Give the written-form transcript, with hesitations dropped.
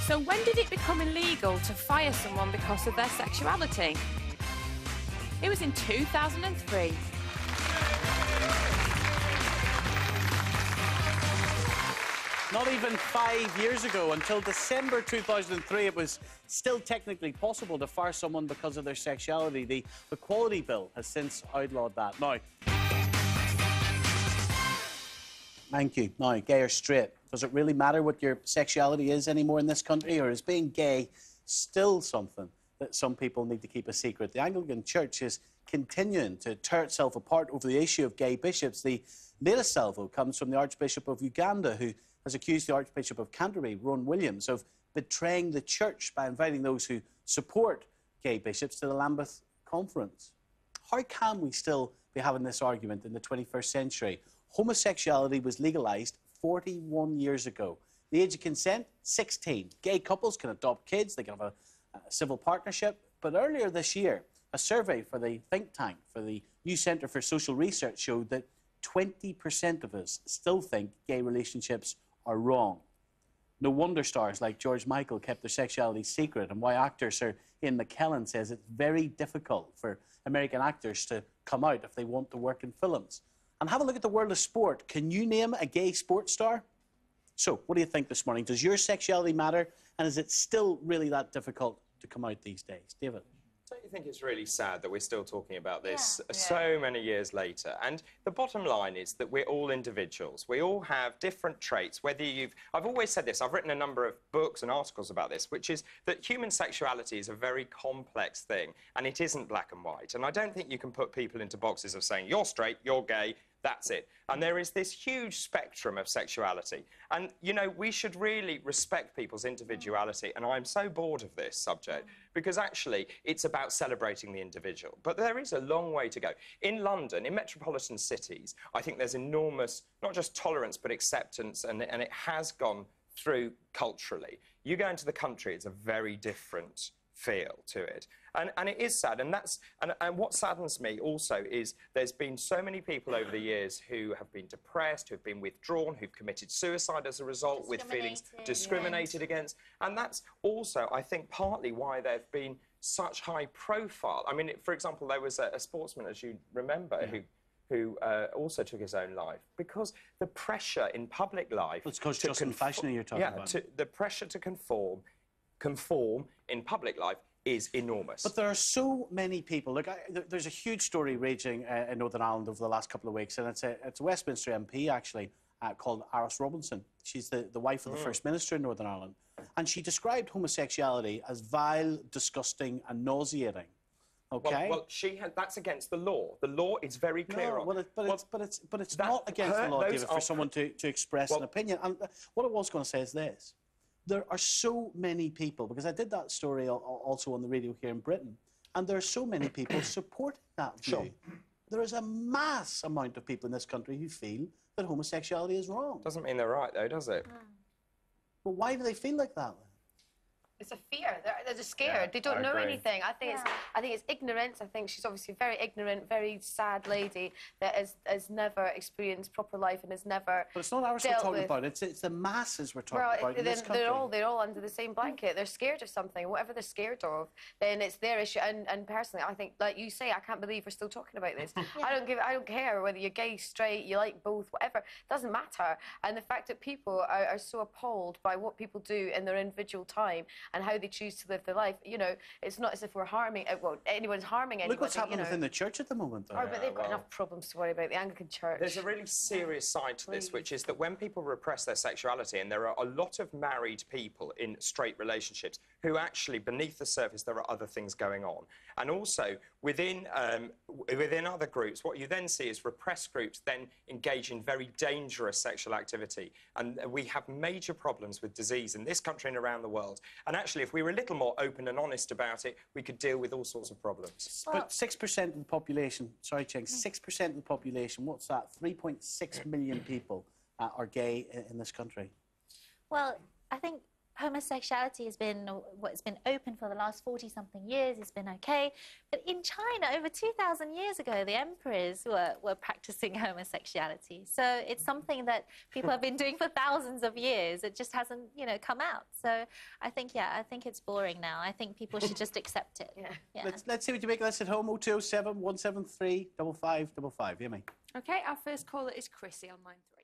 So when did it become illegal to fire someone because of their sexuality? It was in 2003. Not even 5 years ago, until December 2003, it was still technically possible to fire someone because of their sexuality. The Equality Bill has since outlawed that. Now, thank you. Now, gay or straight, does it really matter what your sexuality is anymore in this country, or is being gay still something that some people need to keep a secret? The Anglican Church is continuing to tear itself apart over the issue of gay bishops. The latest salvo comes from the Archbishop of Uganda, who has accused the Archbishop of Canterbury, Ron Williams, of betraying the church by inviting those who support gay bishops to the Lambeth Conference. How can we still be having this argument in the 21st century? Homosexuality was legalised 41 years ago. The age of consent, 16. Gay couples can adopt kids, they can have a civil partnership. But earlier this year, a survey for the think tank, for the New Centre for Social Research, showed that 20% of us still think gay relationships are wrong. No wonder stars like George Michael kept their sexuality secret, and why actor Sir Ian McKellen says it's very difficult for American actors to come out if they want to work in films. And have a look at the world of sport. Can you name a gay sports star? So, what do you think this morning? Does your sexuality matter, and is it still really that difficult to come out these days? David? Don't you think it's really sad that we're still talking about this so many years later? And the bottom line is that we're all individuals. We all have different traits, whether you've... I've always said this, I've written a number of books and articles about this, which is that human sexuality is a very complex thing, and it isn't black and white. And I don't think you can put people into boxes of saying, you're straight, you're gay, that's it. And there is this huge spectrum of sexuality. And, you know, we should really respect people's individuality. And I'm so bored of this subject because actually it's about celebrating the individual. But there is a long way to go. In London, in metropolitan cities, I think there's enormous, not just tolerance, but acceptance. And it has gone through culturally. You go into the country, it's a very different feel to it. And it is sad, and what saddens me also is there's been so many people over the years who have been depressed, who've been withdrawn, who've committed suicide as a result, with feelings discriminated against. And that's also, I think, partly why there've been such high profile. I mean, for example, there was a sportsman, as you remember, who also took his own life because the pressure in public life... It's because Justin Fashioner you're talking about. The pressure to conform in public life is enormous. But there are so many people. Look, there's a huge story raging in Northern Ireland over the last couple of weeks, and it's a Westminster MP, actually, called Aris Robinson. She's the wife of the First Minister in Northern Ireland. And she described homosexuality as vile, disgusting and nauseating. Okay? Well, that's against the law. The law is very clear on... But it's not against the law, David, for someone to express an opinion. And what I was going to say is this. There are so many people, because I did that story also on the radio here in Britain, and there are so many people supporting that view. Sure. There is a mass amount of people in this country who feel that homosexuality is wrong. Doesn't mean they're right, though, does it? Well, why do they feel like that? It's a fear. They're just scared. They don't know anything. I think it's ignorance. I think she's obviously very ignorant, very sad lady that has never experienced proper life and has never. But it's not ours we're talking about. It's the masses we're talking about in this country. They're all under the same blanket. They're scared of something. Whatever they're scared of, then it's their issue. And personally, I think, like you say, I can't believe we're still talking about this. I don't care whether you're gay, straight, you like both, whatever. It doesn't matter. And the fact that people are so appalled by what people do in their individual time and how they choose to live their life, you know, it's not as if we're harming, well, anyone's harming anybody. Look what's happening within the church at the moment, though. Oh, but they've got enough problems to worry about, the Anglican Church. There's a really serious side to this, which is that when people repress their sexuality, and there are a lot of married people in straight relationships who actually, beneath the surface, there are other things going on. And also, within other groups, what you then see is repressed groups then engage in very dangerous sexual activity. And we have major problems with disease in this country and around the world. And actually, if we were a little more open and honest about it, we could deal with all sorts of problems. But 6% of the population, sorry, Ching, 6% of the population, what's that? 3.6 million people are gay in this country. Well, I think homosexuality has been what's been open for the last 40-something years. It's been okay. But in China, over 2,000 years ago, the emperors were practicing homosexuality. So it's something that people have been doing for thousands of years. It just hasn't, you know, come out. So I think, yeah, I think it's boring now. I think people should just accept it. Yeah. Let's see what you make of this at home. 0207 173 5555. Amy. Okay, our first caller is Chrissy on line 3.